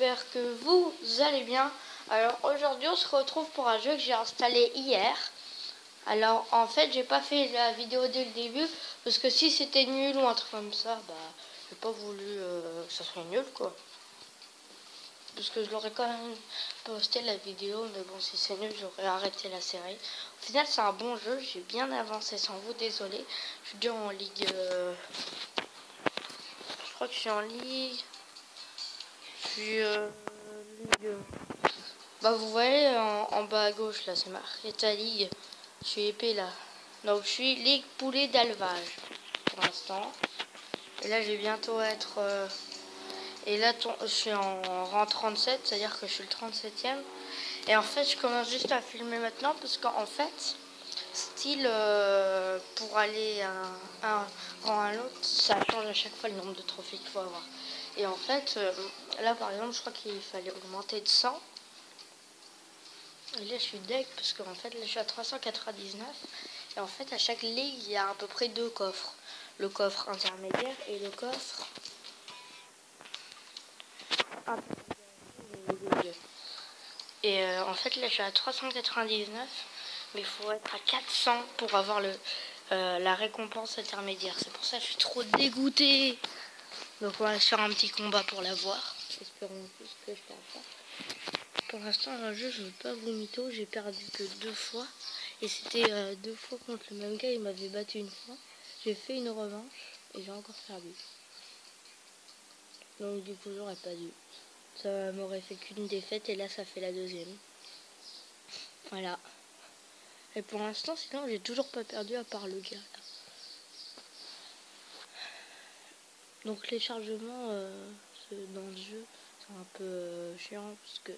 j'espère que vous allez bien. Alors aujourd'hui on se retrouve pour un jeu que j'ai installé hier. Alors en fait j'ai pas fait la vidéo dès le début parce que si c'était nul ou un truc comme ça, j'ai pas voulu que ça soit nul quoi. Parce que je l'aurais quand même posté la vidéo, mais bon si c'est nul j'aurais arrêté la série. Au final c'est un bon jeu, j'ai bien avancé sans vous, désolé. Je suis déjà en ligue, je crois que je suis en ligue. Puis ligue. Vous voyez en bas à gauche là, c'est marqué ta ligue. Je suis épée là. Donc je suis ligue poulet d'élevage pour l'instant. Et là je vais bientôt être. Et là je suis en rang 37, c'est-à-dire que je suis le 37e. Et en fait je commence juste à filmer maintenant parce qu'en fait, style pour aller un rang à l'autre, ça change à chaque fois le nombre de trophées qu'il faut avoir. Et en fait, là par exemple, je crois qu'il fallait augmenter de 100. Et là je suis deg parce qu'en fait là je suis à 399. Et en fait à chaque ligue il y a à peu près deux coffres. Le coffre intermédiaire et le coffre intermédiaire. Et en fait là je suis à 399. Mais il faut être à 400 pour avoir la récompense intermédiaire. C'est pour ça que je suis trop dégoûtée. Donc on va se faire un petit combat pour l'avoir. Espérons tous que je perds pas. Pour l'instant dans le jeu je ne veux pas vous mytho. J'ai perdu que 2 fois. Et c'était 2 fois contre le même gars. Il m'avait battu une fois. J'ai fait une revanche et j'ai encore perdu. Donc du coup j'aurais pas dû. Ça m'aurait fait qu'une défaite et là ça fait la deuxième. Voilà. Et pour l'instant sinon j'ai toujours pas perdu à part le gars là. Donc les chargements dans le jeu c'est un peu chiant parce que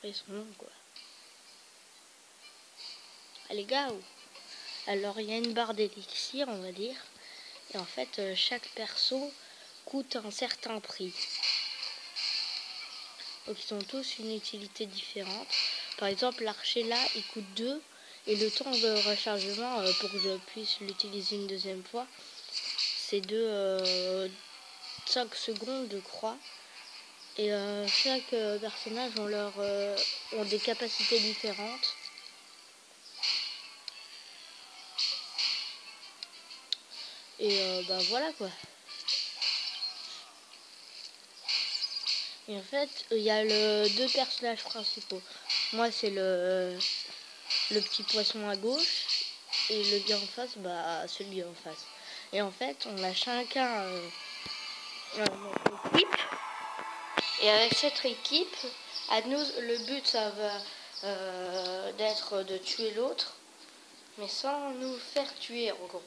ils sont longs quoi. Allez gars. Alors il y a une barre d'élixir on va dire. Et en fait chaque perso coûte un certain prix. Donc ils ont tous une utilité différente. Par exemple l'archer là il coûte 2. Et le temps de rechargement pour que je puisse l'utiliser une deuxième fois, c'est de 5 secondes je crois. Et chaque personnage ont des capacités différentes. Et voilà quoi. Et en fait, il y a deux personnages principaux. Moi c'est le petit poisson à gauche. Et le gars en face, celui en face. Et en fait, on a chacun notre équipe. Et avec cette équipe, à nous, le but, ça va d'être de tuer l'autre, mais sans nous faire tuer, en gros.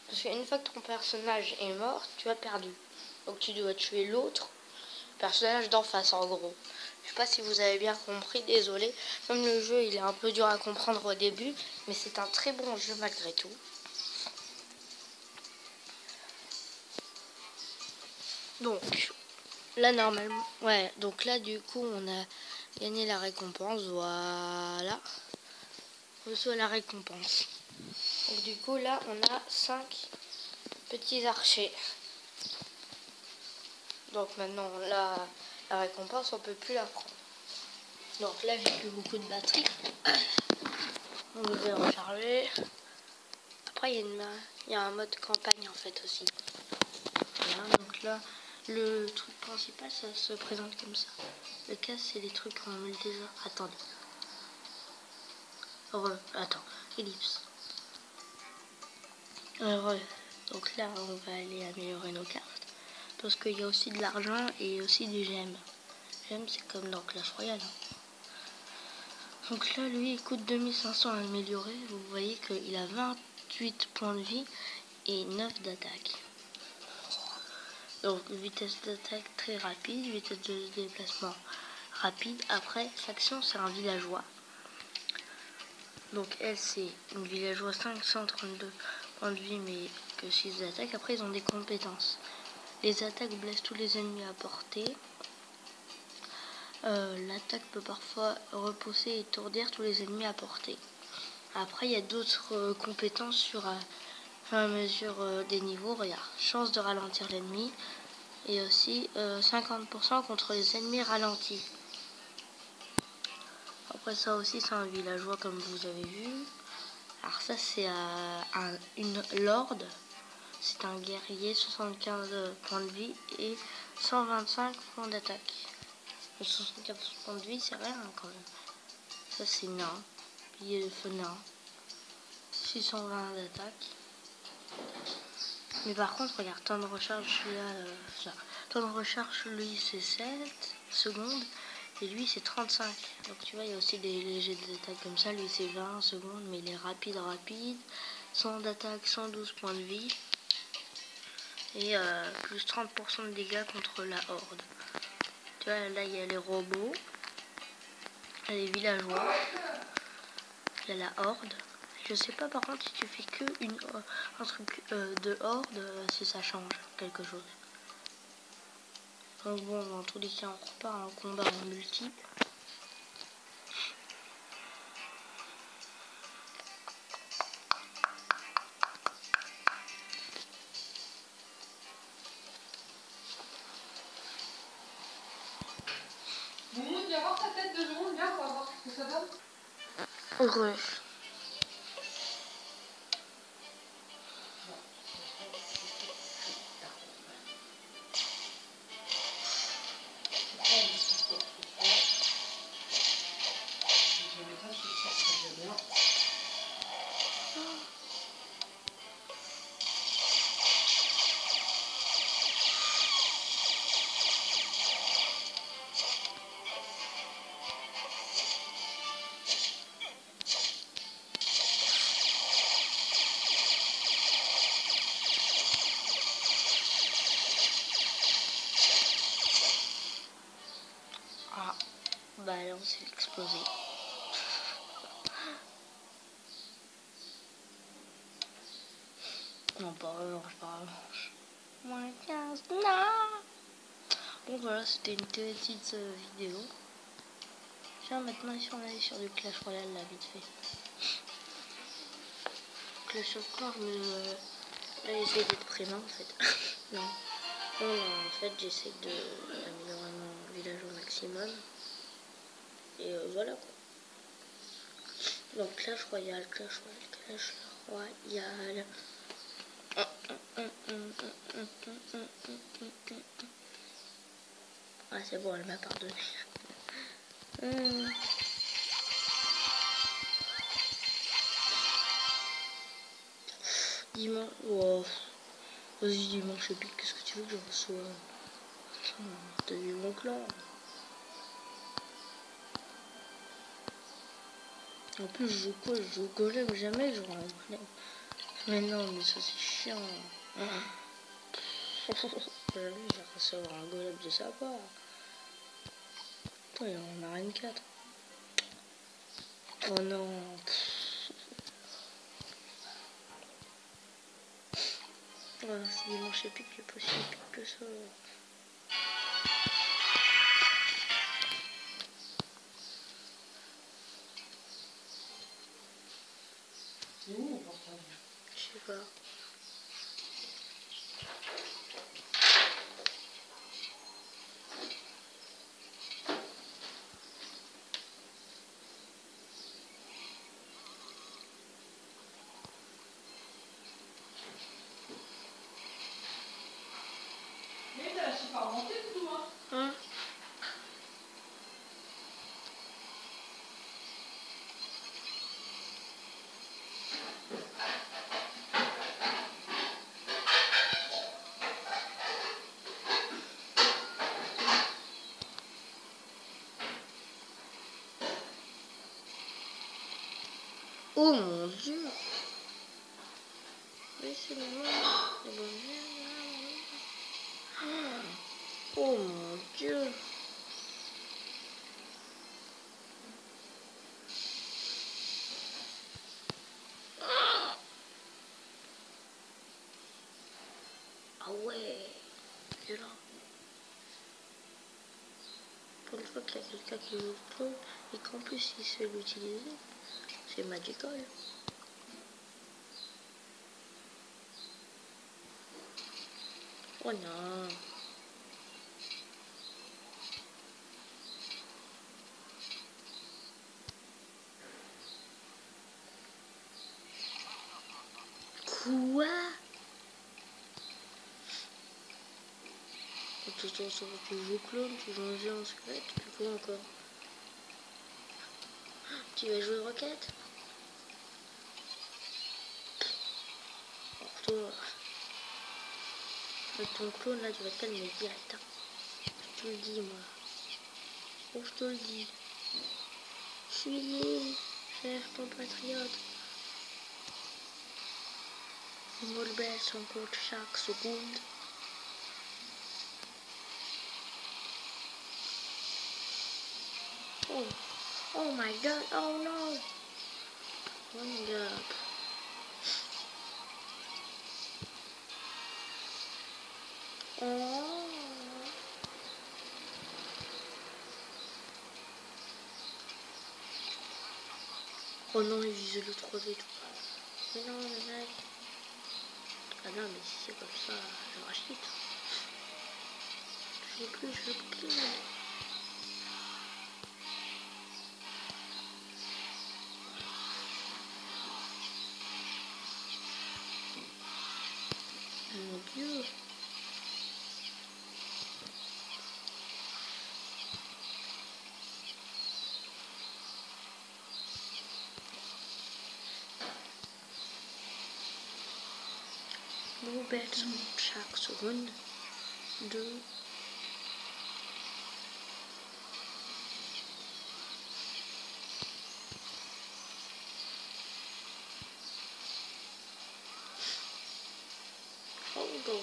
Parce qu'une fois que ton personnage est mort, tu as perdu. Donc tu dois tuer l'autre personnage d'en face, en gros. Je sais pas si vous avez bien compris, désolé. Comme le jeu, il est un peu dur à comprendre au début, mais c'est un très bon jeu malgré tout. Donc, là, normalement... Ouais, donc là, du coup, on a gagné la récompense. Voilà. On reçoit la récompense. Donc, du coup, là, on a 5 petits archers. Donc, maintenant, la récompense, on peut plus la prendre. Donc, là, j'ai plus beaucoup de batterie. On devait recharger. Après, il y a un mode campagne, en fait, aussi. Voilà, donc là... Le truc principal, ça se présente comme ça. Le cas, c'est les trucs qu'on met déjà. Attendez. Attends. Ellipse. Donc là, on va aller améliorer nos cartes. Parce qu'il y a aussi de l'argent et aussi du gemme. Gemme, c'est comme dans Clash Royale. Donc là, lui, il coûte 2500 à améliorer. Vous voyez qu'il a 28 points de vie et 9 d'attaque. Donc vitesse d'attaque très rapide, vitesse de déplacement rapide. Après, faction c'est un villageois. Donc elle c'est une villageois 532 points de vie mais que 6 d'attaque. Après ils ont des compétences. Les attaques blessent tous les ennemis à portée. L'attaque peut parfois repousser et étourdir tous les ennemis à portée. Après il y a d'autres compétences sur à mesure des niveaux. Regarde, chance de ralentir l'ennemi. et aussi 50% contre les ennemis ralentis. Après ça aussi c'est un villageois comme vous avez vu. Alors ça c'est une lorde. C'est un guerrier, 75 points de vie et 125 points d'attaque. 75 points de vie c'est rien quand même. Ça c'est nain. Pilier de feu nain. 620 d'attaque. Mais par contre regarde, temps de recharge là, temps de recharge lui c'est 7 secondes. Et lui c'est 35. Donc tu vois il y a aussi des légers d'attaque comme ça. Lui c'est 20 secondes mais il est rapide. 100 d'attaque, 112 points de vie. Et plus 30% de dégâts contre la horde. Tu vois là il y a les robots. Il y a les villageois. Il y a la horde. Je sais pas par contre si tu fais que un truc de horde si ça change quelque chose. Donc bon dans tous les cas on repart en combat en multi. Bon, viens voir ta tête 2 secondes, viens, on va voir ce que ça donne. Heureux. Ah, bah là on s'est explosé. Non, pas revanche, pas revanche. Moins 15, non. Bon voilà, c'était une petite vidéo. Tiens, maintenant si on allait sur du Clash Royale là, vite fait. Clash of Clans, là j'essaie d'être présent en fait. non. Non, en fait j'essaie d'améliorer mon village au maximum. Et voilà quoi. Donc Clash Royale, Clash Royale, Clash Royale. Ah c'est bon, elle m'a pardonné. Dimanche, oh. Vas-y dimanche épique, qu'est-ce que tu veux que je reçois? T'as vu mon clan? En plus je joue quoi? Je joue golem, jamais je joue un golem. Mais non, mais ça c'est chiant. Jamais je vais recevoir un golem de sa part. Attends, il en a rien 4. Oh non. Voilà, c'est dimanche épique, il est pas si épique que ça. C'est où mon portable? Je sais pas. Mais t'as la super montée tout hein? Hein? Oh mon dieu! Laissez-moi. Oh mon dieu! Ah ouais! Violent. Pour une fois qu'il y a quelqu'un qui le trouve et qu'en plus il sait l'utiliser, c'est magical. Oh non! tu joues clone, tu joues un jeu en squelette, tu fais quoi encore? Tu vas jouer roquette? Alors toi, avec ton clone là, tu vas te calmer direct. Hein. Je te le dis moi. Oh, je te le dis. Fuyez, chers compatriotes. Nos baisse on compte chaque seconde. Oh, oh my god, oh no. Oh my god. Oh. Oh non, il vise le 3v tout. Mais non, le mec. Ah non, mais si c'est comme ça, je rachète. Je veux plus, je veux plus. Mon Dieu. Nos bêtes sont chaque seconde. 2. Oh go.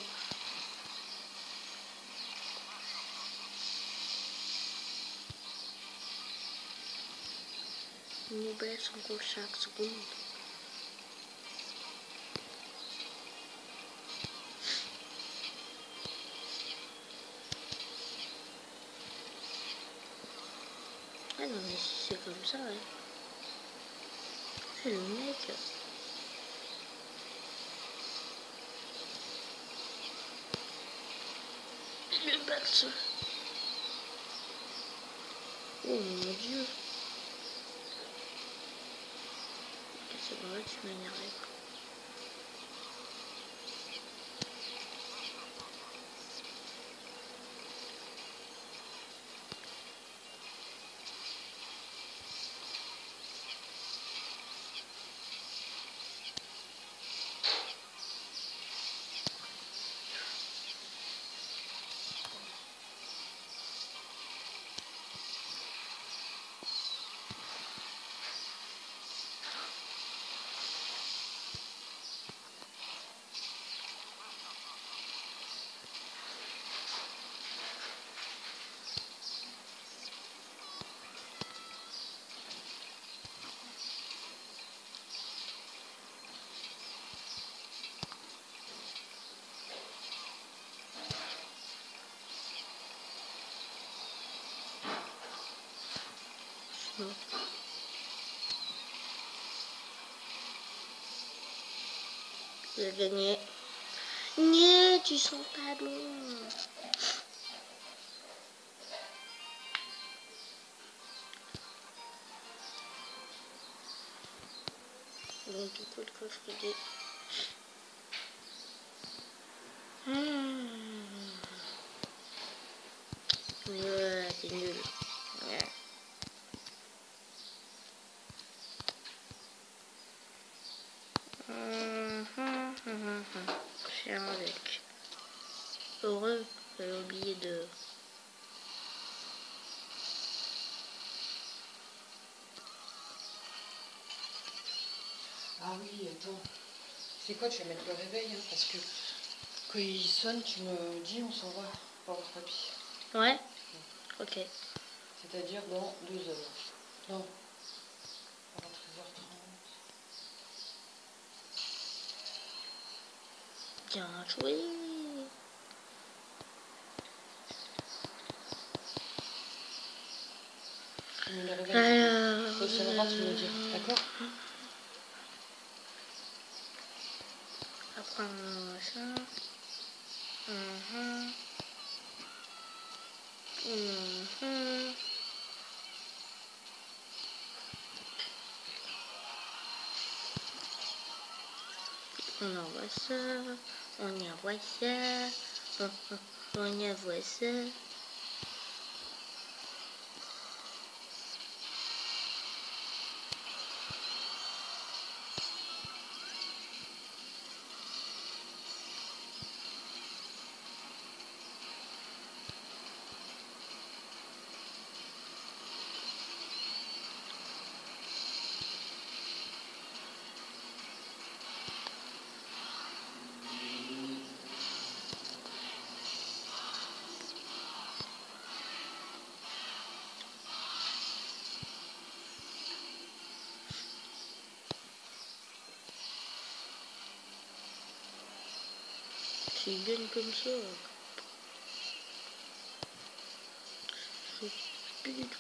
Nos bêtes sont contre chaque seconde. Ah non, mais si c'est comme ça, hein. C'est le mec. Le berceau. Oh mon Dieu. C'est vrai, tu m'as énervé. Non. J'ai gagné. Nie, tu sens pas bon. Bon, du coup, le coffre il est... Ouais, t'es nul. Ouais. Chien avec. Heureux, j'avais oublié de... Ah oui, attends. C'est quoi, tu vas mettre le réveil, hein, parce que quand il sonne, tu me dis, on s'en va pour voir papy. Ouais. Ok. C'est-à-dire dans 2 heures. Non. À 13h30. Bien joué. Tu mets le réveil. Quand il sonnera, tu me le dis. D'accord? Après ça. On envoie ça. On y envoie ça. On y voit ça. C'est bien comme ça. C'est plus du tout.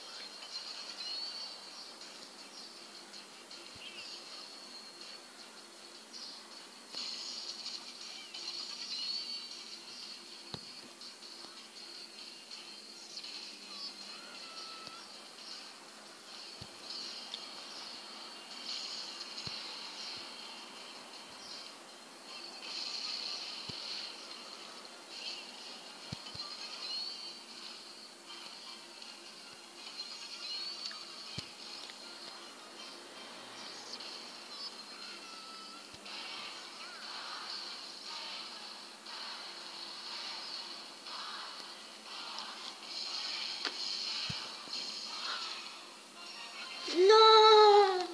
Non.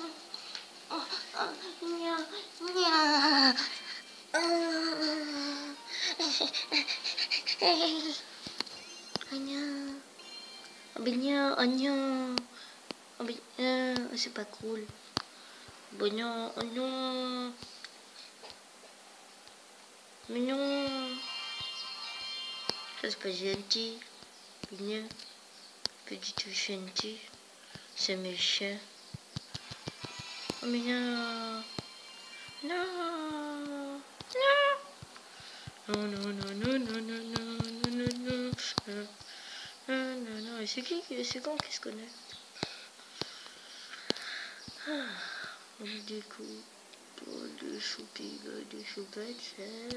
Oh, oh, gna, gna. Gna. Oh, gna, oh, gna. Oh, gna. C'est pas cool. Bon, non, oh non. Mais non. Ça, c'est pas gentil. Gna. Pas du tout gentil. C'est méchant. Oh, mais non. Non. Non. Non, non, non, non, non, non, non, non, non, non. Non, non, non. C'est qui se connaît? Du coup, pour le choupi, de choupette, c'est...